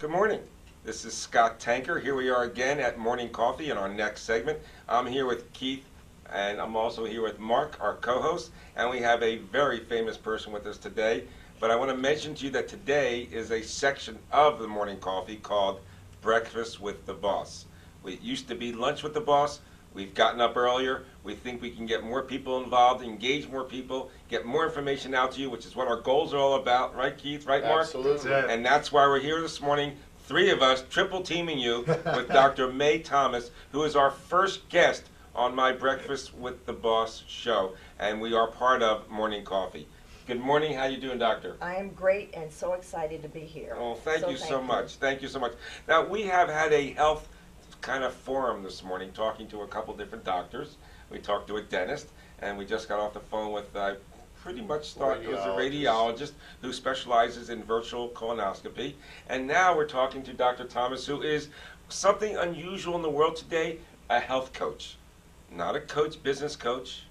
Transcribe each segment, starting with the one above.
Good morning. This is Scott Tanker. Here we are again at Morning Coffee in our next segment. I'm here with Keith, and I'm also here with Mark, our co-host, and we have a very famous person with us today. But I want to mention to you that today is a section of the Morning Coffee called Breakfast with the Boss. It used to be Lunch with the Boss. We've gotten up earlier. We think we can get more people involved, engage more people, get more information out to you, which is what our goals are all about. Right, Keith? Right, Mark? Absolutely. That's it. And that's why we're here this morning, three of us, triple teaming you with Dr. May Thomas, who is our first guest on my Breakfast with the Boss show. And we are part of Morning Coffee. Good morning. How you doing, Doctor? I am great and so excited to be here. Oh, thank you so much. Thank you so much. Now, we have had a health kind of forum this morning, talking to a couple different doctors. We talked to a dentist, and we just got off the phone with pretty much it was a radiologist who specializes in virtual colonoscopy. And now we're talking to Dr. Thomas, who is something unusual in the world today, a health coach. Not a coach, business coach,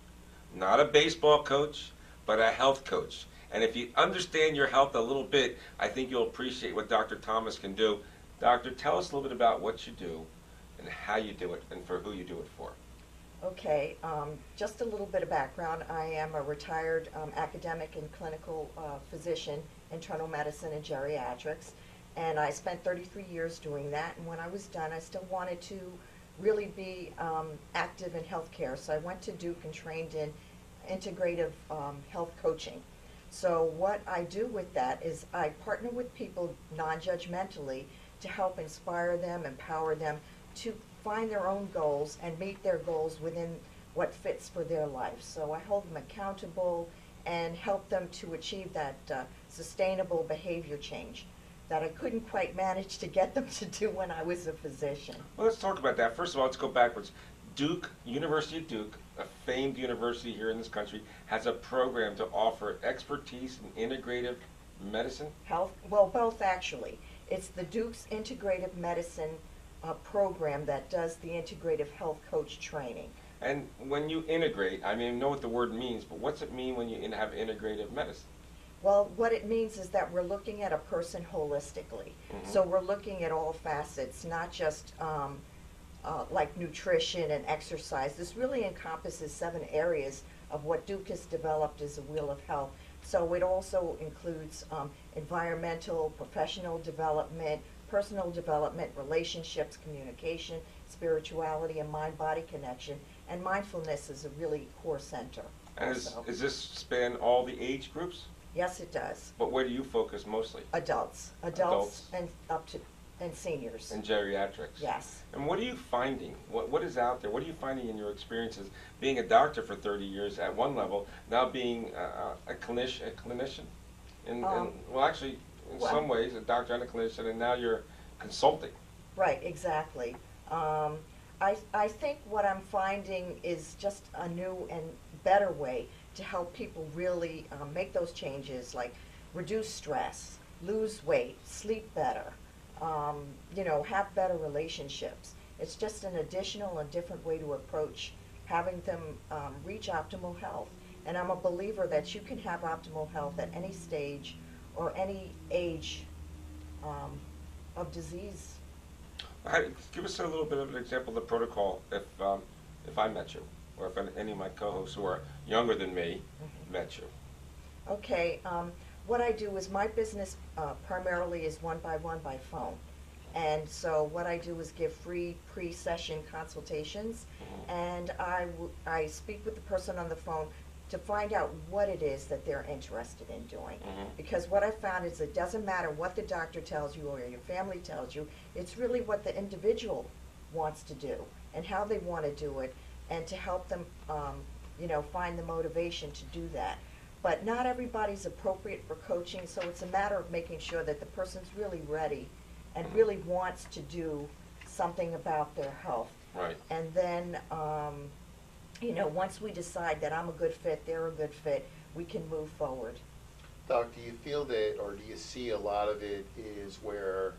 not a baseball coach, but a health coach. And if you understand your health a little bit, I think you'll appreciate what Dr. Thomas can do. Doctor, tell us a little bit about what you do and how you do it and for who you do it for. Okay, just a little bit of background. I am a retired academic and clinical physician, internal medicine and geriatrics, and I spent 33 years doing that. And when I was done, I still wanted to really be active in healthcare, so I went to Duke and trained in integrative health coaching. So what I do with that is I partner with people non-judgmentally to help inspire them, empower them to find their own goals and meet their goals within what fits for their life. So I hold them accountable and help them to achieve that sustainable behavior change that I couldn't quite manage to get them to do when I was a physician. Well, let's talk about that. First of all, let's go backwards. Duke, University of Duke, a famed university here in this country, has a program to offer expertise in integrative medicine. Health, well, both actually. It's the Duke's Integrative Medicine program that does the integrative health coach training. And when you integrate, I mean, I know what the word means, but what's it mean when you have integrative medicine? Well, what it means is that we're looking at a person holistically. So we're looking at all facets, not just like nutrition and exercise. This really encompasses 7 areas of what Duke has developed as a Wheel of Health. So it also includes environmental, professional development, personal development, relationships, communication, spirituality, and mind-body connection. And mindfulness is a really core center. And does this span all the age groups? Yes, it does. But where do you focus mostly? Adults and up to and seniors. And geriatrics. Yes. And what are you finding? What is out there? What are you finding in your experiences being a doctor for 30 years at one level, now being a clinician? Well, actually, in some ways, a doctor and a clinician, and now you're consulting. Right, exactly. I think what I'm finding is just a new and better way to help people really make those changes, like reduce stress, lose weight, sleep better, you know, have better relationships. It's just an additional and different way to approach having them reach optimal health. And I'm a believer that you can have optimal health at any stage or any age of disease. Give us a little bit of an example of the protocol if I met you, or if any of my co-hosts who are younger than me met you. Okay, what I do is my business primarily is one-by-one by phone. And so what I do is give free pre-session consultations, and I speak with the person on the phone to find out what it is that they're interested in doing. Because what I found is it doesn't matter what the doctor tells you or your family tells you, it's really what the individual wants to do and how they want to do it, and to help them you know, find the motivation to do that. But not everybody's appropriate for coaching, so it's a matter of making sure that the person's really ready and really wants to do something about their health. Right. And then you know, once we decide that I'm a good fit, they're a good fit, we can move forward. Doc, do you feel that, or do you see a lot of it is where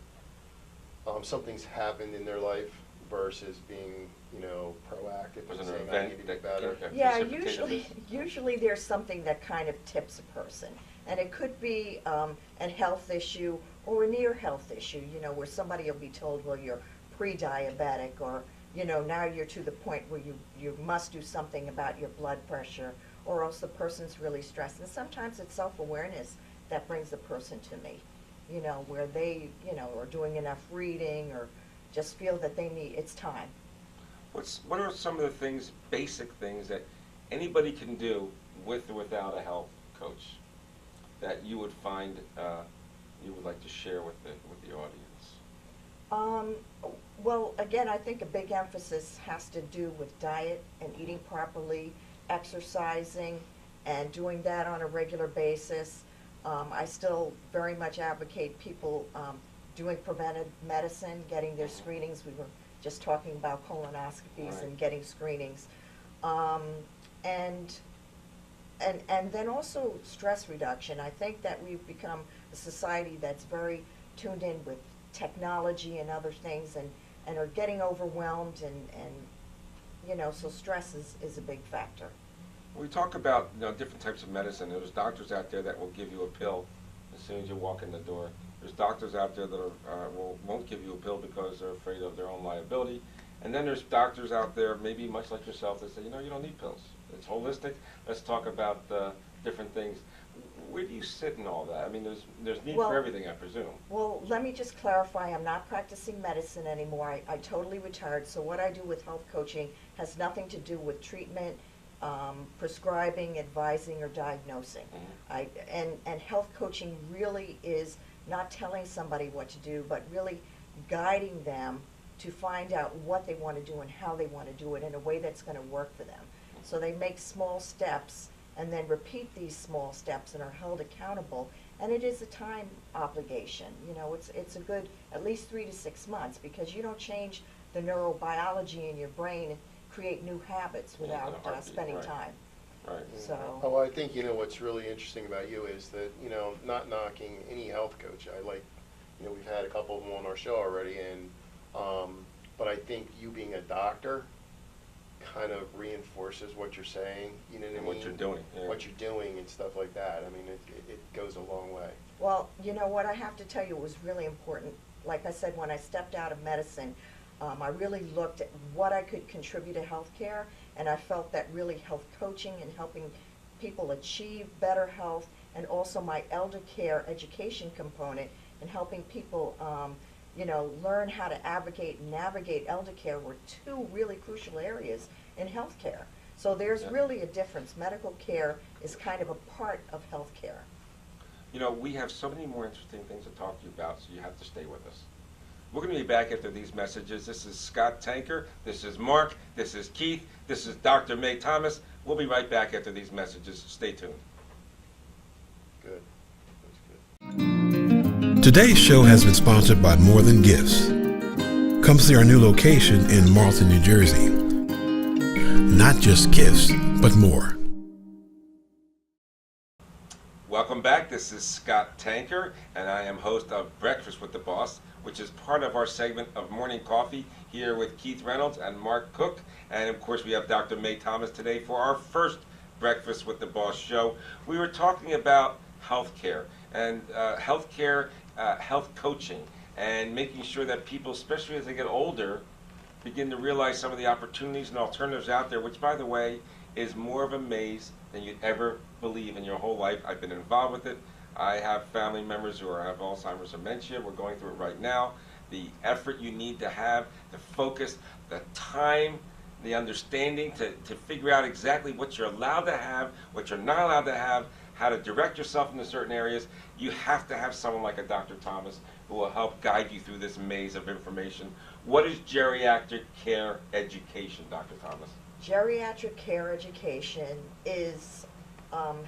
something's happened in their life versus being, you know, proactive and saying I need to be better? Yeah, usually there's something that kind of tips a person. And it could be a health issue, or a near health issue, where somebody will be told, well, you're pre-diabetic, or, now you're to the point where you must do something about your blood pressure, or else the person's really stressed. And sometimes it's self-awareness that brings the person to me, where they, are doing enough reading or just feel that it's time. What are some of the things, basic things that anybody can do with or without a health coach that you would find you would like to share with the audience? Well, again, I think a big emphasis has to do with diet and eating properly, exercising, and doing that on a regular basis. I still very much advocate people doing preventive medicine, getting their screenings. We were just talking about colonoscopies Right. and getting screenings. And then also stress reduction. I think that we've become a society that's very tuned in with technology and other things, and are getting overwhelmed, and so stress is a big factor. We talk about different types of medicine. There's doctors out there that will give you a pill as soon as you walk in the door. There's doctors out there that won't give you a pill because they're afraid of their own liability. And then there's doctors out there, maybe much like yourself, that say, you don't need pills. It's holistic. Let's talk about different things. Where do you sit in all that? I mean, there's need for everything, I presume. Well, let me just clarify, I'm not practicing medicine anymore. I totally retired, so what I do with health coaching has nothing to do with treatment, prescribing, advising, or diagnosing. Mm-hmm. And health coaching really is not telling somebody what to do, but really guiding them to find out what they want to do and how they want to do it in a way that's going to work for them. So they make small steps and then repeat these small steps and are held accountable. And it is a time obligation. It's a good at least 3 to 6 months, because you don't change the neurobiology in your brain and create new habits without spending right. time. Right. So. Oh, I think, what's really interesting about you is that, not knocking any health coach. We've had a couple of them on our show already, and, but I think you being a doctor kind of reinforces what you're saying, And what you're doing. Yeah. What you're doing and stuff like that. I mean, it goes a long way. Well, what I have to tell you was really important. Like I said, when I stepped out of medicine, I really looked at what I could contribute to healthcare, and I felt that really health coaching and helping people achieve better health, and also my elder care education component and helping people, learn how to advocate and navigate elder care were two really crucial areas in healthcare. So there's really a difference. Medical care is kind of a part of healthcare. We have so many more interesting things to talk to you about, so you have to stay with us. We're going to be back after these messages. This is Scott Tanker. This is Mark. This is Keith. This is Dr. May Thomas. We'll be right back after these messages. Stay tuned. Good. That's good. Today's show has been sponsored by More Than Gifts. Come see our new location in Marlton, New Jersey. Not just gifts, but more. Welcome back. This is Scott Tanker, and I am host of Breakfast with the Boss, which is part of our segment of Morning Coffee here with Keith Reynolds and Mark Cook. And of course, we have Dr. May Thomas today for our first Breakfast with the Boss show. We were talking about healthcare and health coaching, and making sure that people, especially as they get older, begin to realize some of the opportunities and alternatives out there, which, by the way, is more of a maze than you'd ever believe in your whole life. I've been involved with it. I have family members who have Alzheimer's dementia. We're going through it right now. The effort you need to have, the focus, the time, the understanding to figure out exactly what you're allowed to have, what you're not allowed to have, how to direct yourself into certain areas. You have to have someone like a Dr. Thomas who will help guide you through this maze of information. What is geriatric care education, Dr. Thomas? Geriatric care education is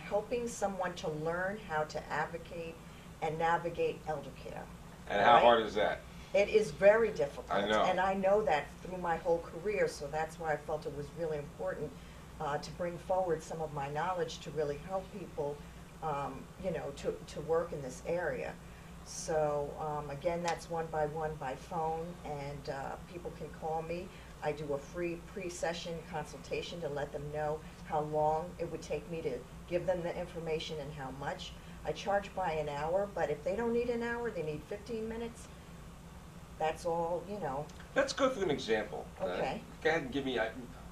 helping someone to learn how to advocate and navigate elder care. And how hard is that? It is very difficult. I know. And I know that through my whole career, so that's why I felt it was really important to bring forward some of my knowledge to really help people, to work in this area. So again, that's 1-by-1 by phone, and people can call me. I do a free pre-session consultation to let them know how long it would take me to give them the information and how much. I charge by an hour, but if they don't need an hour, they need 15 minutes, that's all, you know. Let's go through an example. Okay. Go ahead and give me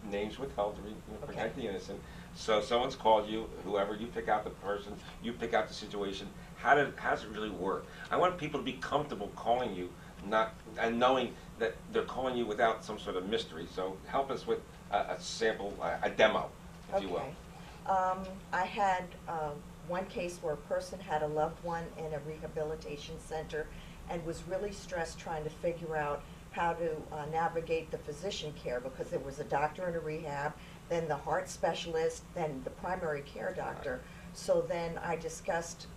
names withheld to protect Okay. the innocent. So someone's called you, whoever, you pick out the person, you pick out the situation. How does it really work? I want people to be comfortable calling you, and knowing that they're calling you without some sort of mystery. So help us with a sample, a demo, if you will. Okay. I had one case where a person had a loved one in a rehabilitation center and was really stressed trying to figure out how to navigate the physician care, because there was a doctor in a rehab, then the heart specialist, then the primary care doctor. So then I discussed,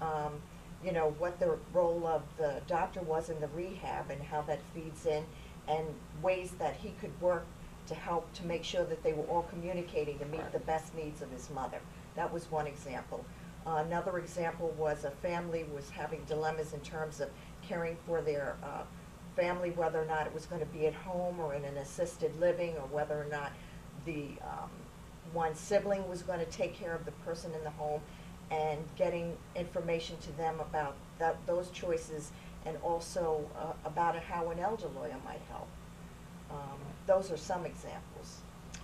you know, what the role of the doctor was in the rehab and how that feeds in, and ways that he could work to help to make sure that they were all communicating to meet the best needs of his mother. That was one example. Another example was a family was having dilemmas in terms of caring for their family, whether or not it was going to be at home or in an assisted living, or whether or not the one sibling was going to take care of the person in the home, and getting information to them about those choices, and also about how an elder lawyer might help. Those are some examples.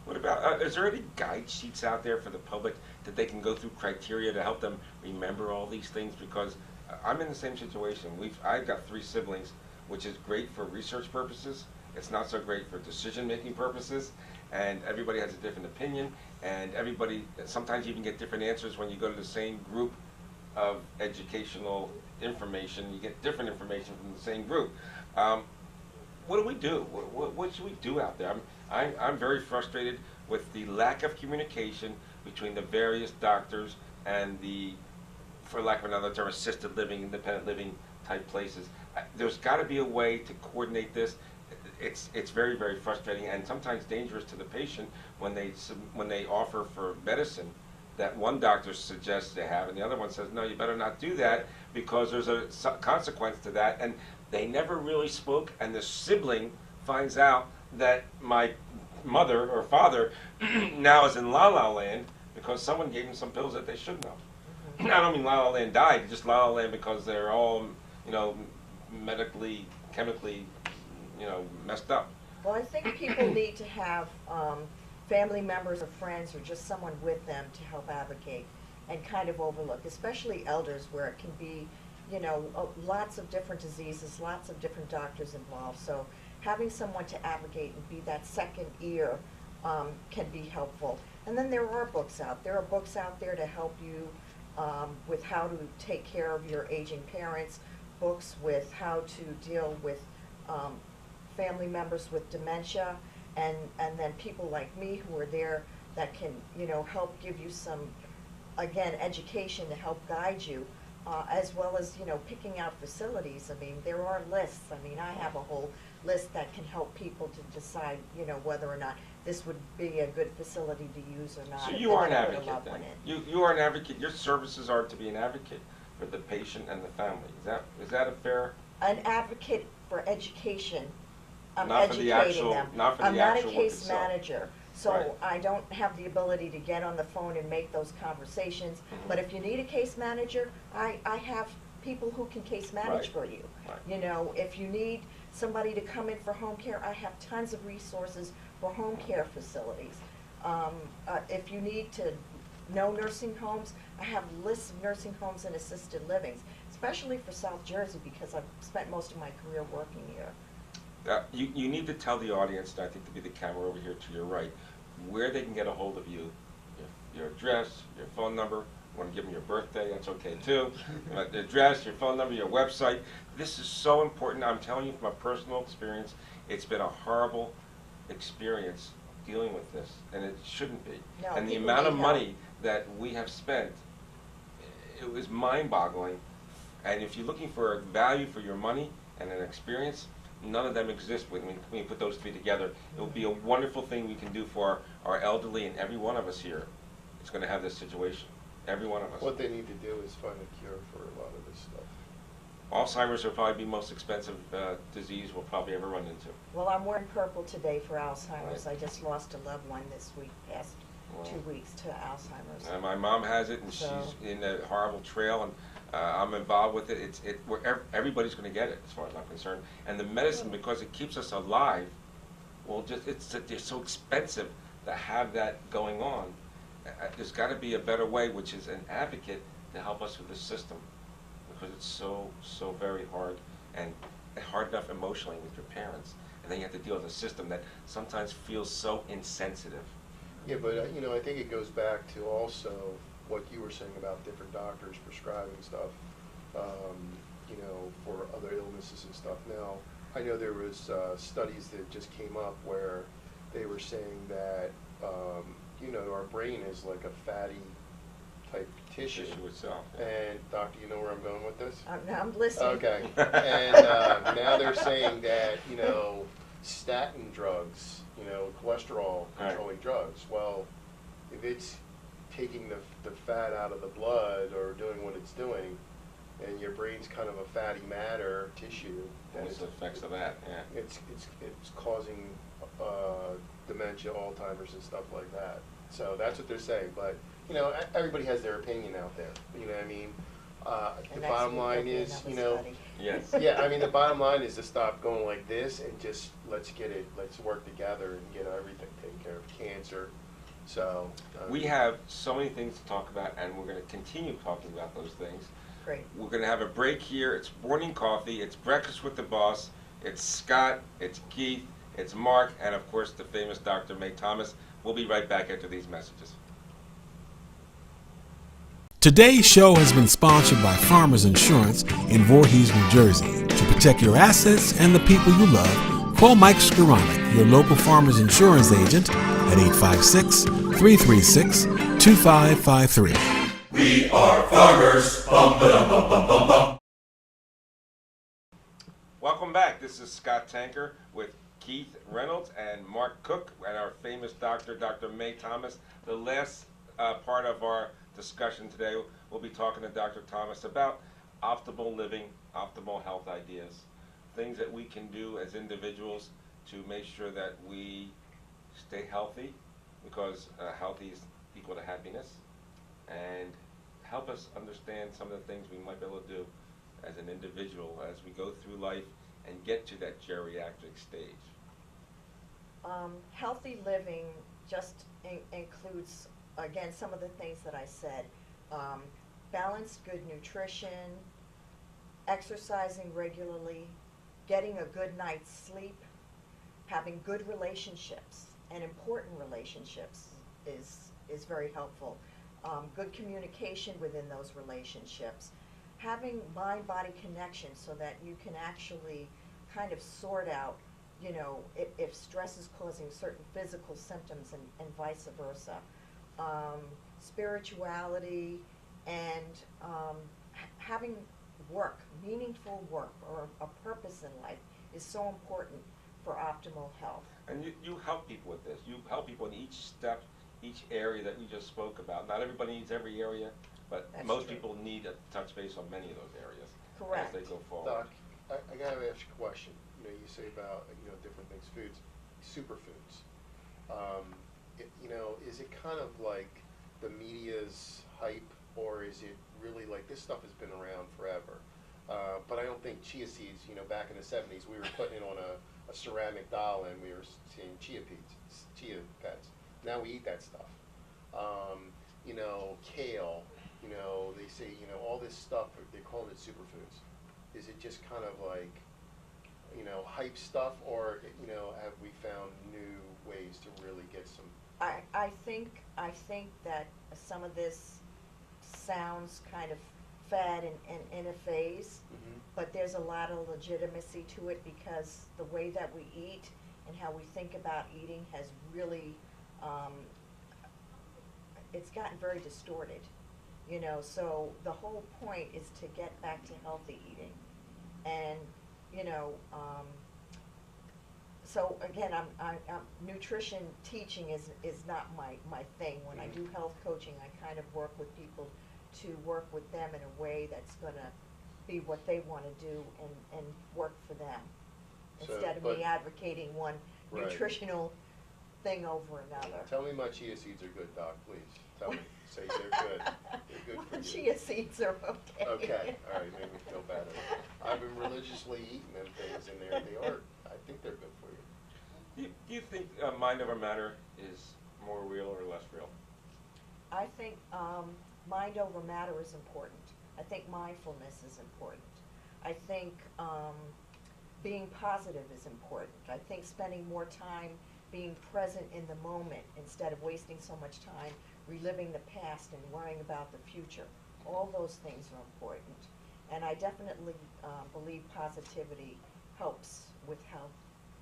What about, is there any guide sheets out there for the public that they can go through criteria to help them remember all these things? Because I'm in the same situation. I've got 3 siblings, which is great for research purposes. It's not so great for decision-making purposes, and everybody has a different opinion, and everybody, sometimes you even get different answers when you go to the same group of educational information. You get different information from the same group. What do we do? What should we do out there? I'm very frustrated with the lack of communication between the various doctors and the, for lack of another term, assisted living, independent living type places. There's got to be a way to coordinate this. It's very, very frustrating, and sometimes dangerous to the patient when they offer for medicine that one doctor suggests they have, and the other one says, no, you better not do that because there's a consequence to that. And they never really spoke, and the sibling finds out that my mother or father now is in La-La Land because someone gave him some pills that they shouldn't have. I don't mean La-La Land died, just La-La Land because they're all, you know, medically, chemically, you know, messed up. Well, I think people need to have family members or friends or just someone with them to help advocate and kind of overlook, especially elders, where it can be, you know, lots of different diseases, lots of different doctors involved. So having someone to advocate and be that second ear can be helpful. And then there are books out. There are books out there to help you with how to take care of your aging parents, books with how to deal with family members with dementia, and then people like me who are there that can, you know, help give you some, again, education to help guide you, as well as, you know, picking out facilities. I mean, there are lists. I mean, I have a whole list that can help people to decide, you know, whether or not this would be a good facility to use or not. So if you they are an wanna put a advocate loved then? one in. You are an advocate. Your services are to be an advocate for the patient and the family. Is that a fair? An advocate for education. I'm Not for the educating actual- them. not for the I'm not actual a work case itself. manager, so Right. I don't have the ability to get on the phone and make those conversations. Mhm. But if you need a case manager, I have people who can case manage Right. for you. Right. You know, if you need somebody to come in for home care, I have tons of resources for home care facilities. If you need to know nursing homes, I have lists of nursing homes and assisted livings, especially for South Jersey because I've spent most of my career working here. You need to tell the audience, and I think to be the camera over here to your right, where they can get a hold of you, your address, your phone number. You want to give them your birthday, that's okay too. The address, your phone number, your website. This is so important. I'm telling you from a personal experience, it's been a horrible experience dealing with this, and it shouldn't be. No, And the people amount of need money that we have spent, it was mind-boggling. And if you're looking for a value for your money and an experience, none of them exist when you put those 3 together. It will be a wonderful thing we can do for our elderly, and every one of us here is going to have this situation. Every one of us. What they need to do is find a cure for a lot of this stuff. Alzheimer's will probably be the most expensive disease we'll probably ever run into. Well, I'm wearing purple today for Alzheimer's. Right. I just lost a loved one this week, past Wow. 2 weeks to Alzheimer's. My mom has it, and So- she's in a horrible trail, and I'm involved with it. Everybody's going to get it, as far as I'm concerned. And the medicine, because it keeps us alive, well, it's so expensive to have that going on. There's got to be a better way, which is an advocate to help us with the system, because it's so very hard, and hard enough emotionally with your parents, and then you have to deal with a system that sometimes feels so insensitive. Yeah, but I think it goes back to also what you were saying about different doctors prescribing stuff, for other illnesses and stuff. Now, I know there was studies that just came up where they were saying that, our brain is like a fatty type tissue. Tissue itself. Yeah. And doctor, you know where I'm going with this? I'm listening. Okay. And now they're saying that, statin drugs, cholesterol controlling drugs. Well, if it's taking the fat out of the blood or doing what it's doing, and your brain's kind of a fatty matter tissue, then What's the effects of that? Yeah. it's causing dementia, Alzheimer's, and stuff like that. So that's what they're saying. But everybody has their opinion out there. You know what I mean? The bottom line is, Yes. yeah, I mean, the bottom line is to stop going like this and just let's work together and get everything taken care of. Cancer. So We have so many things to talk about, and we're going to continue talking about those things. Great. We're going to have a break here. It's morning coffee. It's breakfast with the boss. It's Scott. It's Keith. It's Mark. And, of course, the famous Dr. May Thomas. We'll be right back after these messages. Today's show has been sponsored by Farmers Insurance in Voorhees, New Jersey. To protect your assets and the people you love, call Mike Skoranek, your local Farmers Insurance agent, at 856-336-2553. We are farmers. Bum, ba-dum, bum, bum, bum, bum. Welcome back. This is Scott Tanker with Keith Reynolds and Mark Cook and our famous doctor, Dr. May Thomas. The last part of our discussion today, we'll be talking to Dr. Thomas about optimal living, optimal health ideas, things that we can do as individuals to make sure that we stay healthy, because healthy is equal to happiness, and help us understand some of the things we might be able to do as an individual as we go through life and get to that geriatric stage. Healthy living just includes, again, some of the things that I said. Balanced good nutrition, exercising regularly, getting a good night's sleep, having good relationships, and important relationships is very helpful. Good communication within those relationships, having mind-body connection so that you can actually kind of sort out, if stress is causing certain physical symptoms and vice versa. Spirituality and having work, meaningful work, or a purpose in life is so important for optimal health. And you help people with this. You help people in each step, each area that we just spoke about. Not everybody needs every area, but That's most true. people need a touch base on many of those areas Correct. as they go forward. Doc, I gotta ask you a question. You say about different things, foods, superfoods. Is it kind of like the media's hype, or is it really like this stuff has been around forever? But I don't think chia seeds. Back in the '70s, we were putting it on a ceramic doll, and we were seeing chia pets. Now we eat that stuff. Kale. They say all this stuff. They're calling it superfoods. Is it just kind of like hype stuff, or have we found new ways to really get some? I think that some of this sounds kind of fad and in a phase, but there's a lot of legitimacy to it, because the way that we eat and how we think about eating has really, it's gotten very distorted, so the whole point is to get back to healthy eating. And, so again, nutrition teaching is not my thing. When I do health coaching, I kind of work with people to work with them in a way that's going to be what they want to do and work for them, instead of me advocating one nutritional thing over another. Tell me my chia seeds are good, Doc, please. Tell me. so they're good. They're good for you. Chia seeds are okay. Okay, all right, made me feel better. I've been religiously eating them things, and I think they're good for you. Do you think mind over matter is more real or less real? I think mind over matter is important. I think mindfulness is important. I think being positive is important. I think spending more time being present in the moment instead of wasting so much time reliving the past and worrying about the future. All those things are important. And I definitely believe positivity helps with health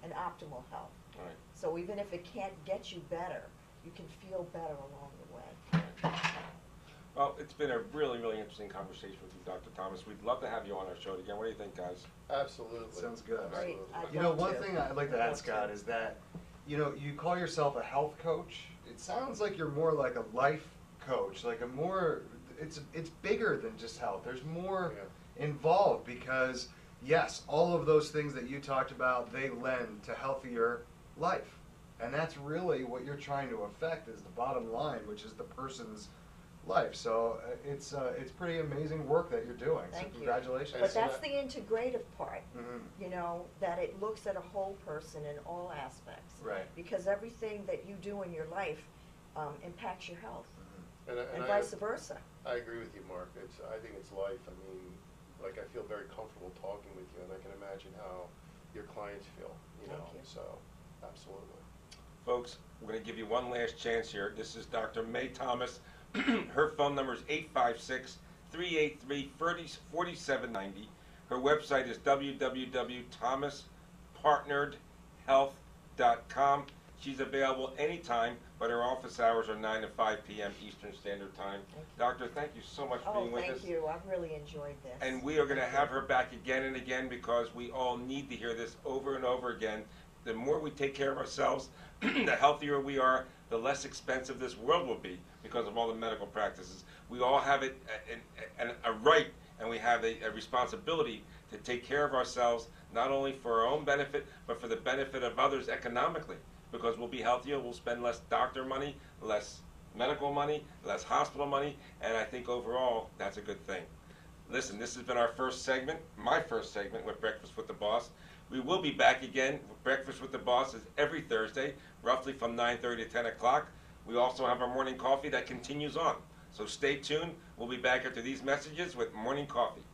and optimal health. Right. So even if it can't get you better, you can feel better along the way. Well, it's been a really, really interesting conversation with you, Dr. Thomas. We'd love to have you on our show again. What do you think, guys? Absolutely. Sounds good. Great. Absolutely. I'd You know, love one to. thing I'd like to I'd add, love Scott, to. is that, you know, you call yourself a health coach. It sounds like you're more like a life coach, like a more, it's bigger than just health. There's more involved because, yes, all of those things that you talked about, they lend to healthier life. And that's really what you're trying to affect is the bottom line, which is the person's life. So it's pretty amazing work that you're doing. Thank so you. congratulations. But that's the integrative part, Mhm. you know, that it looks at a whole person in all aspects. Right. Because everything that you do in your life impacts your health, And and vice versa. I agree with you, Mark. I think it's life. I mean, like I feel very comfortable talking with you, and I can imagine how your clients feel. You Thank know, you. so absolutely. Folks, we're going to give you one last chance here. This is Dr. May Thomas. Her phone number is 856-383-4790. Her website is www.thomaspartneredhealth.com. She's available anytime, but her office hours are 9 to 5 p.m. Eastern Standard Time. Thank you. Doctor, thank you so much for Oh, being with us. thank you. I've really enjoyed this. And we are going to have her back again and again because we all need to hear this over and over again. The more we take care of ourselves, the healthier we are, the less expensive this world will be because of all the medical practices. We all have a right and we have a responsibility to take care of ourselves, not only for our own benefit, but for the benefit of others economically. Because we'll be healthier, we'll spend less doctor money, less medical money, less hospital money, and I think overall that's a good thing. Listen, this has been our first segment, my first segment with Breakfast with the Boss. We will be back again. Breakfast with the Boss is every Thursday, roughly from 9:30 to 10 o'clock. We also have our morning coffee that continues on. So stay tuned. We'll be back after these messages with morning coffee.